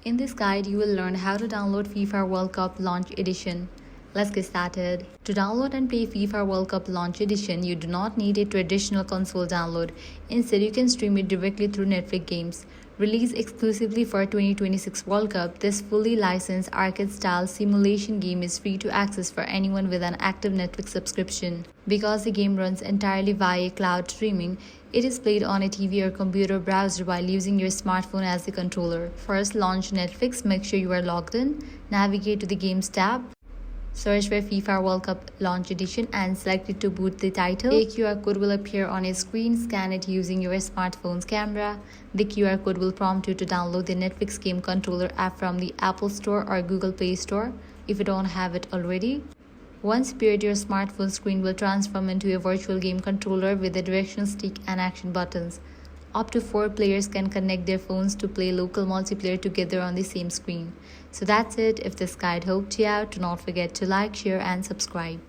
In this guide, you will learn how to download FIFA World Cup Launch Edition. Let's get started. To download and play FIFA World Cup Launch Edition, you do not need a traditional console download. Instead, you can stream it directly through Netflix games. Released exclusively for 2026 World Cup, this fully licensed arcade-style simulation game is free to access for anyone with an active Netflix subscription. Because the game runs entirely via cloud streaming, it is played on a TV or computer browser while using your smartphone as the controller. First, launch Netflix. Make sure you are logged in. Navigate to the Games tab. Search for FIFA World Cup Launch Edition and select it to boot the title. A QR code will appear on a screen. Scan it using your smartphone's camera. The QR code will prompt you to download the Netflix Game Controller app from the Apple Store or Google Play Store if you don't have it already. Once paired, your smartphone screen will transform into a virtual game controller with a directional stick and action buttons. Up to 4 players can connect their phones to play local multiplayer together on the same screen. So that's it. If this guide helped you out, do not forget to like, share and subscribe.